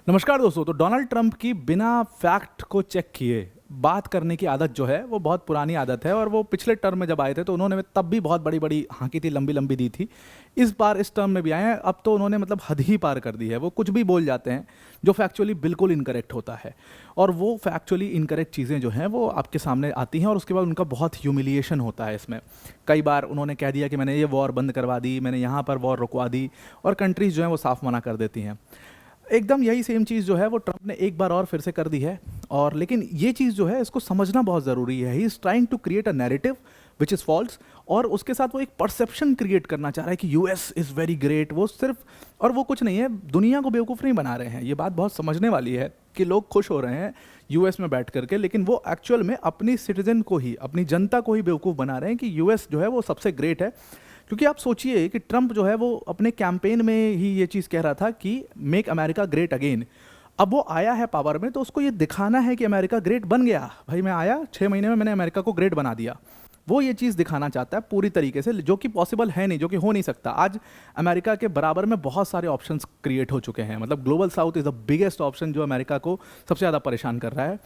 नमस्कार दोस्तों। तो डोनाल्ड ट्रंप की बिना फैक्ट को चेक किए बात करने की आदत जो है वो बहुत पुरानी आदत है, और वो पिछले टर्म में जब आए थे तो उन्होंने तब भी बहुत बड़ी बड़ी हाँकी थी, लंबी लंबी दी थी। इस बार इस टर्म में भी आए हैं, अब तो उन्होंने हद ही पार कर दी है। वो कुछ भी बोल जाते हैं जो फैक्चुअली बिल्कुल इनकरेक्ट होता है, और वो फैक्चुअली इनकरेक्ट चीज़ें जो हैं वो आपके सामने आती हैं, और उसके बाद उनका बहुत ह्यूमिलिएशन होता है इसमें। कई बार उन्होंने कह दिया कि मैंने ये वॉर बंद करवा दी, मैंने यहाँ पर वॉर रुकवा दी, और कंट्रीज़ जो हैं वो साफ मना कर देती हैं। एकदम यही सेम चीज़ जो है वो ट्रंप ने एक बार और फिर से कर दी है। और लेकिन ये चीज़ जो है इसको समझना बहुत ज़रूरी है। He is trying to create a narrative which is false, और उसके साथ वो एक परसेप्शन क्रिएट करना चाह रहा है कि यूएस इज़ वेरी ग्रेट। वो सिर्फ, और वो कुछ नहीं है, दुनिया को बेवकूफ़ नहीं बना रहे हैं। ये बात बहुत समझने वाली है कि लोग खुश हो रहे हैं यूएस में बैठ करके, लेकिन वो एक्चुअल में अपनी सिटीजन को ही, अपनी जनता को ही बेवकूफ़ बना रहे हैं कि यूएस जो है वो सबसे ग्रेट है। क्योंकि आप सोचिए कि ट्रंप जो है वो अपने कैंपेन में ही ये चीज़ कह रहा था कि मेक अमेरिका ग्रेट अगेन। अब वो आया है पावर में तो उसको ये दिखाना है कि अमेरिका ग्रेट बन गया। भाई मैं आया 6 महीने में, मैंने अमेरिका को ग्रेट बना दिया। वो ये चीज़ दिखाना चाहता है पूरी तरीके से, जो कि पॉसिबल है नहीं, जो कि हो नहीं सकता। आज अमेरिका के बराबर में बहुत सारे ऑप्शंस क्रिएट हो चुके हैं। Global south is the biggest option जो अमेरिका को सबसे ज़्यादा परेशान कर रहा है।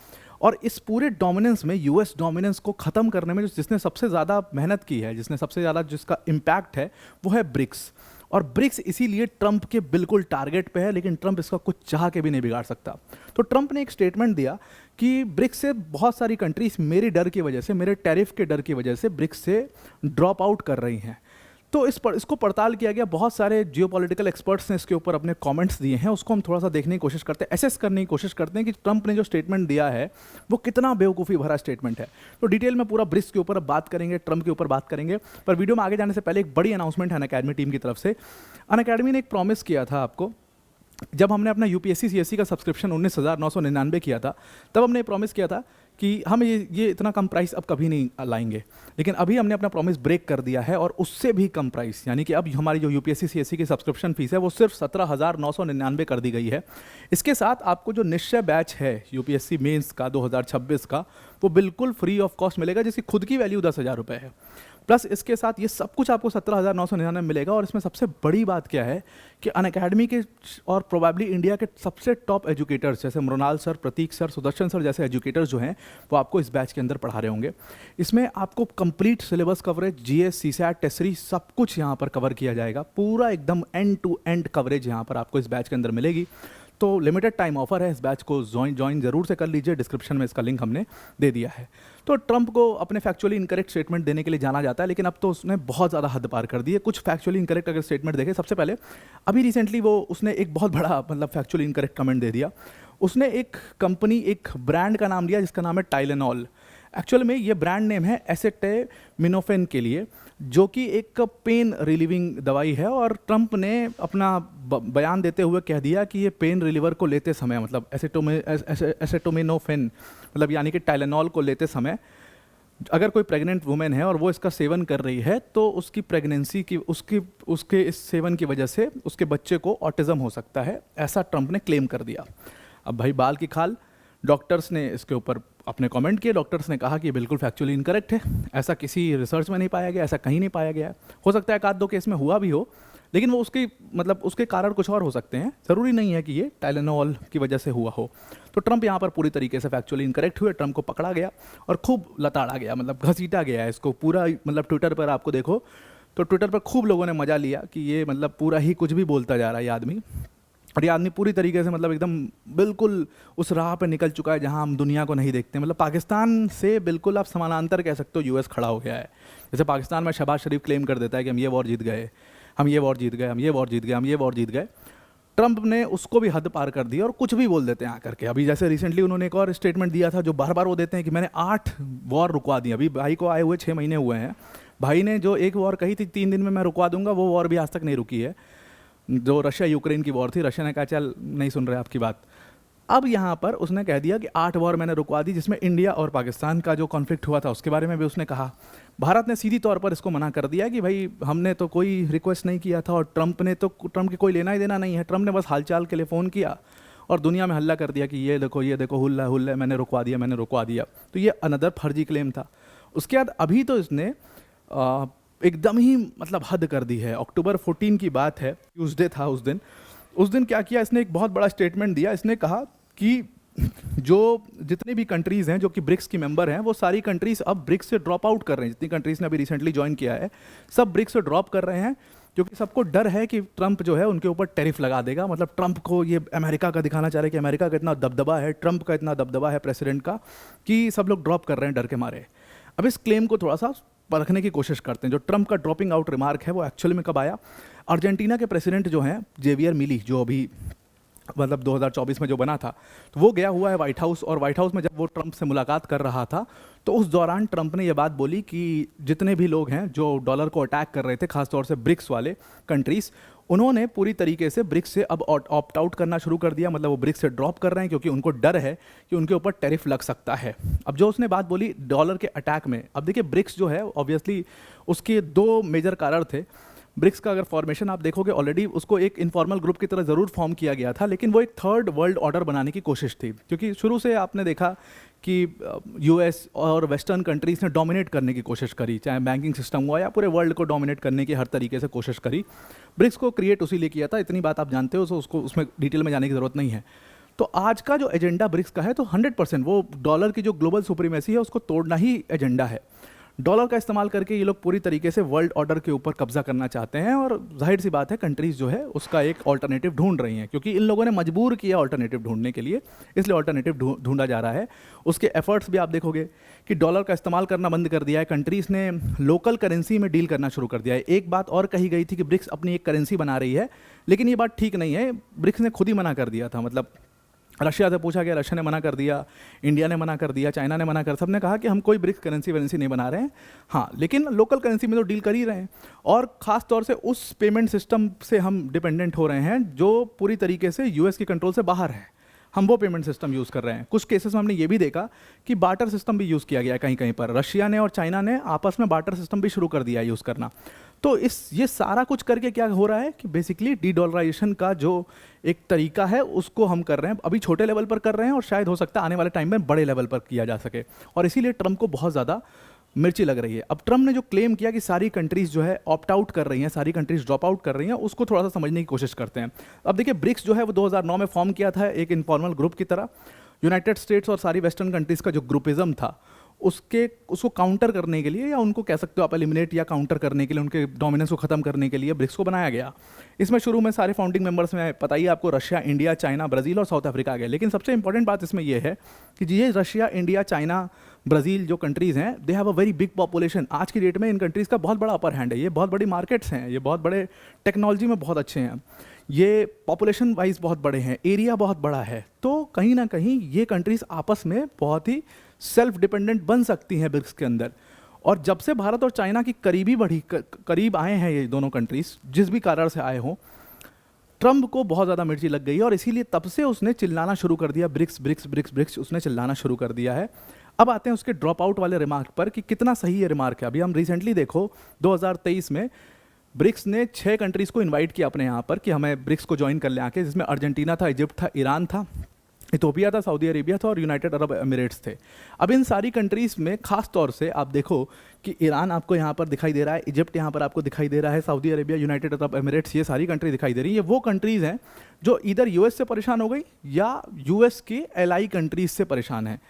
और इस पूरे डोमिनेंस में, यूएस डोमिनेंस को ख़त्म करने में जिसने सबसे ज़्यादा मेहनत की है, जिसने सबसे ज़्यादा जिसका इम्पैक्ट है, वो है ब्रिक्स। और ब्रिक्स इसीलिए ट्रंप के बिल्कुल टारगेट पे है, लेकिन ट्रंप इसका कुछ चाह के भी नहीं बिगाड़ सकता। तो ट्रंप ने एक स्टेटमेंट दिया कि ब्रिक्स से बहुत सारी कंट्रीज मेरे डर की वजह से, मेरे टैरिफ के डर की वजह से ब्रिक्स से ड्रॉप आउट कर रही हैं। तो इसको पड़ताल किया गया। बहुत सारे जियोपॉलिटिकल एक्सपर्ट्स ने इसके ऊपर अपने कमेंट्स दिए हैं। उसको हम थोड़ा सा देखने की कोशिश करते हैं, एसेस करने की कोशिश करते हैं कि ट्रंप ने जो स्टेटमेंट दिया है वो कितना बेवकूफ़ी भरा स्टेटमेंट है। तो डिटेल में पूरा ब्रिक्स के ऊपर अब बात करेंगे, ट्रंप के ऊपर बात करेंगे। पर वीडियो में आगे जाने से पहले एक बड़ी अनाउंसमेंट है अनअकैडमी टीम की तरफ से। अनअकैडमी ने एक प्रॉमिस किया था आपको, जब हमने अपना यूपीएससी सीएससी का सब्सक्रिप्शन 19,999 किया था, तब हमने प्रॉमिस किया था कि हम ये इतना कम प्राइस अब कभी नहीं लाएंगे। लेकिन अभी हमने अपना प्रॉमिस ब्रेक कर दिया है, और उससे भी कम प्राइस, यानी कि अब हमारी जो यूपीएससी सीएससी की सब्सक्रिप्शन फीस है वो सिर्फ 17,999 कर दी गई है। इसके साथ आपको जो निश्चय बैच है यूपीएससी मेंस का 2026 का, वो बिल्कुल फ्री ऑफ कॉस्ट मिलेगा, जिसकी खुद की वैल्यू 10,000 रुपये है। प्लस इसके साथ ये सब कुछ आपको 17,999 मिलेगा। और इसमें सबसे बड़ी बात क्या है कि अनअकैडमी के और प्रोबेबली इंडिया के सबसे टॉप एजुकेटर्स जैसे मृणाल सर, प्रतीक सर, सुदर्शन सर जैसे एजुकेटर्स जो हैं वो आपको इस बैच के अंदर पढ़ा रहे होंगे। इसमें आपको complete syllabus coverage, GS, CSAT, टेसरी, सब कुछ यहाँ पर कवर किया जाएगा। पूरा एकदम एंड टू एंड कवरेज यहाँ पर आपको इस बैच के अंदर मिलेगी। तो लिमिटेड टाइम ऑफर है, इस बैच को ज्वाइन जरूर से कर लीजिए। डिस्क्रिप्शन में इसका लिंक हमने दे दिया है। तो ट्रंप को अपने फैक्चुअली इनकरेक्ट स्टेटमेंट देने के लिए जाना जाता है, लेकिन अब तो उसने बहुत ज़्यादा हद पार कर दी है। कुछ फैक्चुअली इनकरेक्ट अगर स्टेटमेंट देखें, सबसे पहले अभी रिसेंटली उसने एक बहुत बड़ा फैक्चुअली इनकरेक्ट कमेंट दे दिया। उसने एक कंपनी, एक ब्रांड का नाम लिया जिसका नाम है टाइलेनॉल। एक्चुअल में ये ब्रांड नेम है एसेटामिनोफेन के लिए, जो कि एक पेन रिलीविंग दवाई है। और ट्रंप ने अपना बयान देते हुए कह दिया कि ये पेन रिलीवर को लेते समय, एसेटामिनोफेन यानी कि टाइलेनॉल को लेते समय अगर कोई प्रेग्नेंट वुमेन है और वो इसका सेवन कर रही है, तो उसकी प्रेगनेंसी की, उसके इस सेवन की वजह से उसके बच्चे को ऑटिज्म हो सकता है, ऐसा ट्रंप ने क्लेम कर दिया। अब भाई बाल की खाल, डॉक्टर्स ने इसके ऊपर अपने कमेंट किए। डॉक्टर्स ने कहा कि ये बिल्कुल फैक्चुअली इनकरेक्ट है, ऐसा किसी रिसर्च में नहीं पाया गया, ऐसा कहीं नहीं पाया गया है। हो सकता है एक आध दो केस में हुआ भी हो, लेकिन वो उसके कारण कुछ और हो सकते हैं। ज़रूरी नहीं है कि ये टाइलेनॉल की वजह से हुआ हो। तो ट्रंप यहाँ पर पूरी तरीके से फैक्चुअली इनकरेक्ट हुए। ट्रंप को पकड़ा गया और खूब लताड़ा गया, घसीटा गया है इसको पूरा। ट्विटर पर आपको देखो तो ट्विटर पर खूब लोगों ने मजा लिया कि ये पूरा ही कुछ भी बोलता जा रहा है ये आदमी। और ये आदमी पूरी तरीके से एकदम बिल्कुल उस राह पे निकल चुका है जहां हम दुनिया को नहीं देखते। पाकिस्तान से बिल्कुल आप समानांतर कह सकते हो यूएस खड़ा हो गया है। जैसे पाकिस्तान में शहबाज शरीफ क्लेम कर देता है कि हम ये वॉर जीत गए, हम ये वॉर जीत गए, हम ये वॉर जीत गए, हम ये वॉर जीत गए। ट्रंप ने उसको भी हद पार कर दी और कुछ भी बोल देते हैं आकर के। अभी जैसे रिसेंटली उन्होंने एक और स्टेटमेंट दिया था जो बार बार वो देते हैं कि मैंने 8 वॉर रुकवा दी। अभी भाई को आए हुए 6 महीने हुए हैं। भाई ने जो एक वॉर कही थी 3 दिन में मैं रुकवा दूंगा, वो वॉर भी आज तक नहीं रुकी है। जो रशिया यूक्रेन की वॉर थी, रशिया ने कहा चल नहीं सुन रहे आपकी बात। अब यहाँ पर उसने कह दिया कि 8 वॉर मैंने रुकवा दी, जिसमें इंडिया और पाकिस्तान का जो कॉन्फ्लिक्ट हुआ था उसके बारे में भी उसने कहा। भारत ने सीधी तौर पर इसको मना कर दिया कि भाई हमने तो कोई रिक्वेस्ट नहीं किया था, और ट्रंप की कोई लेना ही देना नहीं है। ट्रंप ने बस हालचाल के लिए फ़ोन किया और दुनिया में हल्ला कर दिया कि ये देखो हुल्ला हुल्ला, मैंने रुकवा दिया। तो ये अनदर फर्जी क्लेम था। उसके बाद अभी तो इसने एकदम ही हद कर दी है। अक्टूबर 14 की बात है, ट्यूसडे था उस दिन। उस दिन क्या किया इसने, एक बहुत बड़ा स्टेटमेंट दिया। इसने कहा कि जो जितनी भी कंट्रीज़ हैं जो कि ब्रिक्स की मेंबर हैं, वो सारी कंट्रीज़ अब ब्रिक्स से ड्रॉप आउट कर रहे हैं। जितनी कंट्रीज़ ने अभी रिसेंटली ज्वाइन किया है, सब ब्रिक्स से ड्रॉप कर रहे हैं, क्योंकि सबको डर है कि ट्रंप जो है उनके ऊपर टैरिफ लगा देगा। मतलब ट्रंप को ये अमेरिका का दिखाना चाह रहे हैं कि अमेरिका का इतना दबदबा है, ट्रंप का इतना दबदबा है प्रेसिडेंट का, कि सब लोग ड्रॉप कर रहे हैं डर के मारे। अब इस क्लेम को थोड़ा सा परखने की कोशिश करते हैं। जो ट्रंप का ड्रॉपिंग आउट रिमार्क है वो एक्चुअली में कब आया? अर्जेंटीना के प्रेसिडेंट जो हैं जेवियर मिली, जो अभी मतलब 2024 में जो बना था, तो वो गया हुआ है व्हाइट हाउस, और व्हाइट हाउस में जब वो ट्रंप से मुलाकात कर रहा था तो उस दौरान ट्रंप ने ये बात बोली कि जितने भी लोग हैं जो डॉलर को अटैक कर रहे थे, खासतौर से ब्रिक्स वाले कंट्रीज़, उन्होंने पूरी तरीके से ब्रिक्स से अब ऑप्ट आउट करना शुरू कर दिया। मतलब वो ब्रिक्स से ड्रॉप कर रहे हैं क्योंकि उनको डर है कि उनके ऊपर टैरिफ लग सकता है। अब जो उसने बात बोली डॉलर के अटैक में, अब देखिए ब्रिक्स जो है ऑब्वियसली उसके दो मेजर कारण थे। ब्रिक्स का अगर फॉर्मेशन आप देखोगे ऑलरेडी उसको एक इनफॉर्मल ग्रुप की तरह ज़रूर फॉर्म किया गया था, लेकिन वो एक थर्ड वर्ल्ड ऑर्डर बनाने की कोशिश थी, क्योंकि शुरू से आपने देखा कि यूएस और वेस्टर्न कंट्रीज़ ने डोमिनेट करने की कोशिश करी, चाहे बैंकिंग सिस्टम हुआ या पूरे वर्ल्ड को डोमिनेट करने की हर तरीके से कोशिश करी। ब्रिक्स को क्रिएट उसी लिए किया था, इतनी बात आप जानते हो, तो उसको उसमें डिटेल में जाने की ज़रूरत नहीं है। तो आज का जो एजेंडा ब्रिक्स का है, तो 100% वो डॉलर की जो ग्लोबल सुप्रीमेसी है उसको तोड़ना ही एजेंडा है। डॉलर का इस्तेमाल करके ये लोग पूरी तरीके से वर्ल्ड ऑर्डर के ऊपर कब्जा करना चाहते हैं, और जाहिर सी बात है कंट्रीज़ जो है उसका एक ऑल्टरनेटिव ढूंढ रही हैं, क्योंकि इन लोगों ने मजबूर किया ऑल्टरनेटिव ढूंढने के लिए, इसलिए ऑल्टरनेटिव ढूंढा जा रहा है। उसके एफर्ट्स भी आप देखोगे कि डॉलर का इस्तेमाल करना बंद कर दिया है, कंट्रीज़ ने लोकल करेंसी में डील करना शुरू कर दिया है। एक बात और कही गई थी कि ब्रिक्स अपनी एक करेंसी बना रही है, लेकिन ये बात ठीक नहीं है। ब्रिक्स ने खुद ही मना कर दिया था। मतलब रशिया से पूछा गया, रशिया ने मना कर दिया, इंडिया ने मना कर दिया, चाइना ने मना कर, सबने कहा कि हम कोई ब्रिक्स करेंसी वरेंसी नहीं बना रहे हैं। हाँ, लेकिन लोकल करेंसी में तो डील कर ही रहे हैं, और ख़ास तौर से उस पेमेंट सिस्टम से हम डिपेंडेंट हो रहे हैं जो पूरी तरीके से यूएस के कंट्रोल से बाहर है। हम वो पेमेंट सिस्टम यूज़ कर रहे हैं। कुछ केसेस में हमने ये भी देखा कि बार्टर सिस्टम भी यूज़ किया गया है कहीं कहीं पर। रशिया ने और चाइना ने आपस में बार्टर सिस्टम भी शुरू कर दिया है यूज़ करना। तो ये सारा कुछ करके क्या हो रहा है कि बेसिकली डी डॉलराइजेशन का जो एक तरीका है उसको हम कर रहे हैं। अभी छोटे लेवल पर कर रहे हैं, और शायद हो सकता है आने वाले टाइम में बड़े लेवल पर किया जा सके, और इसीलिए ट्रंप को बहुत ज़्यादा मिर्ची लग रही है। अब ट्रंप ने जो क्लेम किया कि सारी कंट्रीज़ जो है ऑप्ट आउट कर रही हैं, सारी कंट्रीज़ ड्रॉप आउट कर रही हैं, उसको थोड़ा सा समझने की कोशिश करते हैं। अब देखिए ब्रिक्स जो है वो 2009 में फॉर्म किया था एक इनफॉर्मल ग्रुप की तरह। यूनाइटेड स्टेट्स और सारी वेस्टर्न कंट्रीज़ का जो ग्रुपिज़म था उसको काउंटर करने के लिए, या उनको कह सकते हो आप एलिमिनेट या काउंटर करने के लिए, उनके डोमिनेंस को ख़त्म करने के लिए ब्रिक्स को बनाया गया। इसमें शुरू में सारे फाउंडिंग मेंबर्स में पता ही आपको रशिया, इंडिया, चाइना, ब्राज़ील और साउथ अफ्रीका आ गए। लेकिन सबसे इंपॉर्टेंट बात इसमें यह है कि ये रशिया, इंडिया, चाइना, ब्राज़ील जो कंट्रीज़ हैं, they have a very big population. आज की डेट में इन कंट्रीज़ का बहुत बड़ा अपर हैंड है, ये बहुत बड़ी मार्केट्स हैं, ये बहुत बड़े टेक्नोलॉजी में बहुत अच्छे हैं, ये पॉपुलेशन वाइज बहुत बड़े हैं, एरिया बहुत बड़ा है। तो कहीं ना कहीं ये कंट्रीज़ आपस में बहुत ही सेल्फ डिपेंडेंट बन सकती हैं ब्रिक्स के अंदर। और जब से भारत और चाइना की करीब आए हैं ये दोनों कंट्रीज़, जिस भी कारण से आए हों, ट्रंप को बहुत ज़्यादा मिर्ची लग गई है, और इसीलिए तब से उसने चिल्लाना शुरू कर दिया, ब्रिक्स ब्रिक्स ब्रिक्स ब्रिक्स उसने चिल्लाना शुरू कर दिया है। अब आते हैं उसके ड्रॉप आउट वाले रिमार्क पर कि कितना सही ये रिमार्क है। अभी हम रिसेंटली देखो 2023 में ब्रिक्स ने 6 कंट्रीज़ को इनवाइट किया अपने यहाँ पर कि हमें ब्रिक्स को ज्वाइन कर ले आके, जिसमें अर्जेंटीना था, इजिप्ट था, ईरान था, इथोपिया था, सऊदी अरेबिया था और यूनाइटेड अरब एमिरेट्स थे। अब इन सारी कंट्रीज़ में खास तौर से आप देखो कि ईरान आपको यहाँ पर दिखाई दे रहा है, इजिप्ट यहाँ पर आपको दिखाई दे रहा है, Saudi Arabia, United Arab Emirates, ये सारी कंट्री दिखाई दे रही है। ये वो कंट्रीज़ हैं जो इधर यूएस से परेशान हो गई या यूएस के एलाई कंट्रीज़ से परेशान हैं,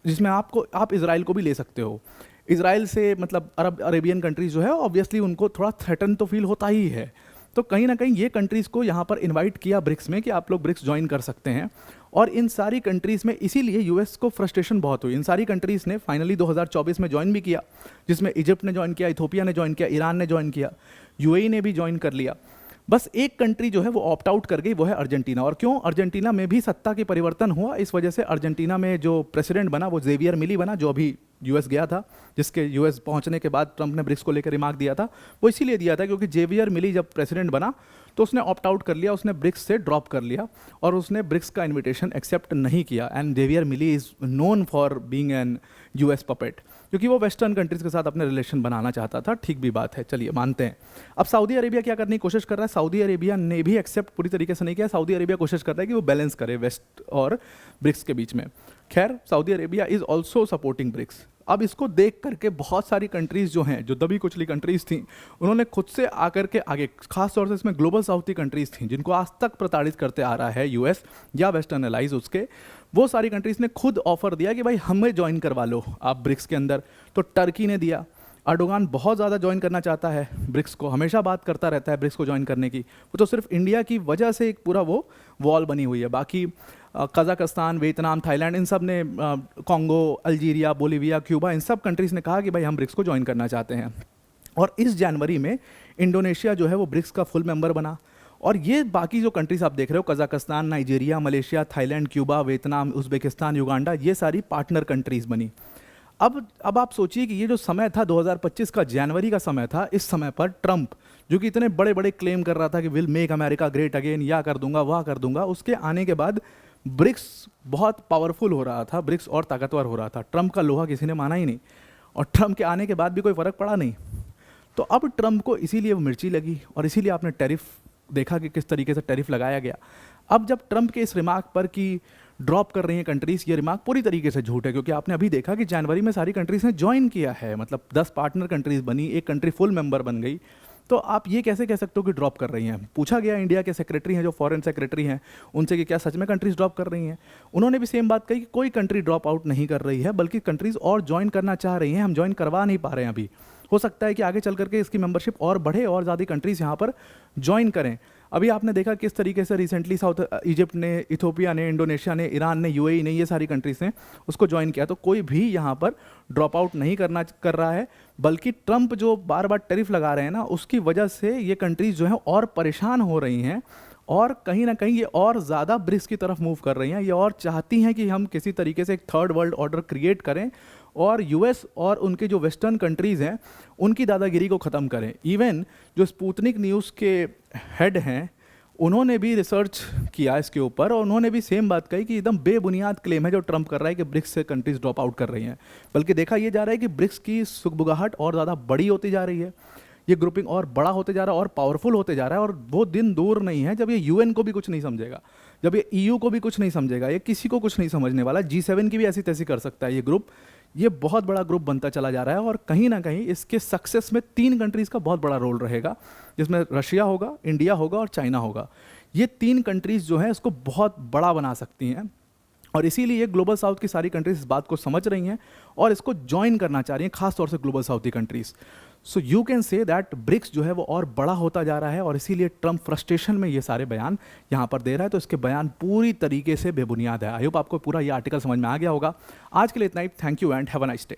जिसमें आप इजराइल को भी ले सकते हो। इजराइल से मतलब अरेबियन कंट्रीज़ जो है ऑब्वियसली उनको थोड़ा थ्रेटन तो फील होता ही है। तो कहीं ना कहीं ये कंट्रीज़ को यहाँ पर इनवाइट किया ब्रिक्स में कि आप लोग ब्रिक्स ज्वाइन कर सकते हैं, और इन सारी कंट्रीज़ में इसीलिए यूएस को फ्रस्ट्रेशन बहुत हुई। इन सारी कंट्रीज़ ने फाइनली 2024 में ज्वाइन भी किया, जिसमें इजिप्ट ने ज्वाइन किया, इथोपिया ने ज्वाइन किया, ईरान ने ज्वाइन किया, यूएई ने भी ज्वाइन कर लिया। बस एक कंट्री जो है वो ऑप्ट आउट कर गई, वो है अर्जेंटीना। और क्यों? अर्जेंटीना में भी सत्ता की परिवर्तन हुआ, इस वजह से अर्जेंटीना में जो प्रेसिडेंट बना वो जेवियर मिली बना, जो अभी यूएस गया था, जिसके यूएस पहुंचने के बाद ट्रंप ने ब्रिक्स को लेकर रिमार्क दिया था। वो इसीलिए दिया था क्योंकि जेवियर मिली जब प्रेसिडेंट बना तो उसने ऑप्ट आउट कर लिया, उसने ब्रिक्स से ड्रॉप कर लिया और उसने ब्रिक्स का इन्विटेशन एक्सेप्ट नहीं किया। And Javier Milei is known for being an US puppet, क्योंकि वो वेस्टर्न कंट्रीज़ के साथ अपने रिलेशन बनाना चाहता था। ठीक भी बात है, चलिए मानते हैं। अब सऊदी अरेबिया क्या करने की कोशिश कर रहा है? सऊदी अरेबिया ने भी एक्सेप्ट पूरी तरीके से नहीं किया। सऊदी अरेबिया कोशिश कर रहा है कि वो बैलेंस करे वेस्ट और ब्रिक्स के बीच में। खैर, Saudi Arabia is also supporting BRICS. अब इसको देख करके बहुत सारी कंट्रीज़ जो हैं, जो दबी कुचली कंट्रीज़ थी, उन्होंने खुद से आकर के आगे, खास तौर से इसमें ग्लोबल साउथ की कंट्रीज़ थी जिनको आज तक प्रताड़ित करते आ रहा है यूएस या वेस्टर्न एलाइज उसके, वो सारी कंट्रीज़ ने खुद ऑफर दिया कि भाई हमें ज्वाइन करवा लो आप ब्रिक्स के अंदर। तो टर्की ने दिया, अर्डोगान बहुत ज़्यादा ज्वाइन करना चाहता है ब्रिक्स को, हमेशा बात करता रहता है ब्रिक्स को ज्वाइन करने की, वो तो सिर्फ इंडिया की वजह से एक पूरा वो वॉल बनी हुई है। बाकी कजाकिस्तान, वियतनाम, थाईलैंड, इन सब ने, कॉन्गो, अल्जीरिया, बोलीविया, क्यूबा, इन सब कंट्रीज़ ने कहा कि भाई हम ब्रिक्स को ज्वाइन करना चाहते हैं। और इस जनवरी में इंडोनेशिया जो है वो ब्रिक्स का फुल मेंबर बना। और ये बाकी जो कंट्रीज आप देख रहे हो, Kazakhstan, Nigeria, Malaysia, Thailand, Cuba, Vietnam, Uzbekistan, Uganda, ये सारी पार्टनर कंट्रीज़ बनी। अब आप सोचिए कि ये जो समय था 2025 का जनवरी का समय था, इस समय पर ट्रंप जो कि इतने बड़े बड़े क्लेम कर रहा था कि will make America great again, या कर दूंगा, वह कर दूंगा, उसके आने के बाद ब्रिक्स बहुत पावरफुल हो रहा था, ब्रिक्स और ताकतवर हो रहा था। ट्रंप का लोहा किसी ने माना ही नहीं, और ट्रंप के आने के बाद भी कोई फ़र्क पड़ा नहीं। तो अब ट्रंप को इसीलिए वो मिर्ची लगी, और इसीलिए आपने टैरिफ देखा कि किस तरीके से टैरिफ लगाया गया। अब जब ट्रंप के इस रिमार्क पर कि ड्रॉप कर रही हैं कंट्रीज़, ये रिमार्क पूरी तरीके से झूठ है, क्योंकि आपने अभी देखा कि जनवरी में सारी कंट्रीज़ ने ज्वाइन किया है, मतलब 10 पार्टनर कंट्रीज़ बनी, एक कंट्री फुल मेंबर बन गई। तो आप ये कैसे कह सकते हो कि ड्रॉप कर रही हैं? पूछा गया इंडिया के सेक्रेटरी हैं, जो फॉरेन सेक्रेटरी हैं, उनसे कि क्या सच में कंट्रीज़ ड्रॉप कर रही हैं? उन्होंने भी सेम बात कही कि कोई कंट्री ड्रॉप आउट नहीं कर रही है, बल्कि कंट्रीज़ और ज्वाइन करना चाह रही हैं, हम ज्वाइन करवा नहीं पा रहे हैं अभी। हो सकता है कि आगे चल करके इसकी मेंबरशिप और बढ़े और ज़्यादा कंट्रीज़ यहाँ पर ज्वाइन करें। अभी आपने देखा किस तरीके से रिसेंटली साउथ इजिप्ट ने, इथोपिया ने, इंडोनेशिया ने, ईरान ने, यूएई ने, ये सारी कंट्रीज़ ने उसको ज्वाइन किया। तो कोई भी यहाँ पर ड्रॉप आउट नहीं कर रहा है, बल्कि ट्रंप जो बार बार टैरिफ लगा रहे हैं ना, उसकी वजह से ये कंट्रीज़ जो हैं और परेशान हो रही हैं, और कहीं ना कहीं ये और ज़्यादा ब्रिक्स की तरफ मूव कर रही हैं। ये और चाहती हैं कि हम किसी तरीके से एक थर्ड वर्ल्ड ऑर्डर क्रिएट करें, और यूएस और उनके जो वेस्टर्न कंट्रीज़ हैं उनकी दादागिरी को ख़त्म करें। इवन जो स्पुतनिक न्यूज़ के हेड हैं, उन्होंने भी रिसर्च किया इसके ऊपर, और उन्होंने भी सेम बात कही कि एकदम बेबुनियाद क्लेम है जो ट्रंप कर रहा है कि ब्रिक्स से कंट्रीज़ ड्रॉप आउट कर रही हैं। बल्कि देखा ये जा रहा है कि ब्रिक्स की सुगबुगाहट और ज़्यादा बड़ी होती जा रही है, ये ग्रुपिंग और बड़ा होते जा रहा है और पावरफुल होते जा रहा है। और वो दिन दूर नहीं है जब ये यूएन को भी कुछ नहीं समझेगा, जब ये ईयू को भी कुछ नहीं समझेगा, ये किसी को कुछ नहीं समझने वाला। G7 की भी ऐसी तैसी कर सकता है ये ग्रुप। ये बहुत बड़ा ग्रुप बनता चला जा रहा है, और कहीं ना कहीं इसके सक्सेस में 3 कंट्रीज़ का बहुत बड़ा रोल रहेगा, जिसमें रशिया होगा, इंडिया होगा और चाइना होगा। ये 3 कंट्रीज़ जो हैं इसको बहुत बड़ा बना सकती हैं, और इसीलिए ग्लोबल साउथ की सारी कंट्रीज इस बात को समझ रही हैं और इसको ज्वाइन करना चाह रही हैं, खास तौर से ग्लोबल साउथ की countries. So you can say that BRICS जो है वो और बड़ा होता जा रहा है, और इसीलिए ट्रंप फ्रस्ट्रेशन में ये सारे बयान यहाँ पर दे रहा है। तो इसके बयान पूरी तरीके से बेबुनियाद है। आई होप आपको पूरा ये आर्टिकल समझ में आ गया होगा। आज के लिए इतना ही। Thank you and have a nice day.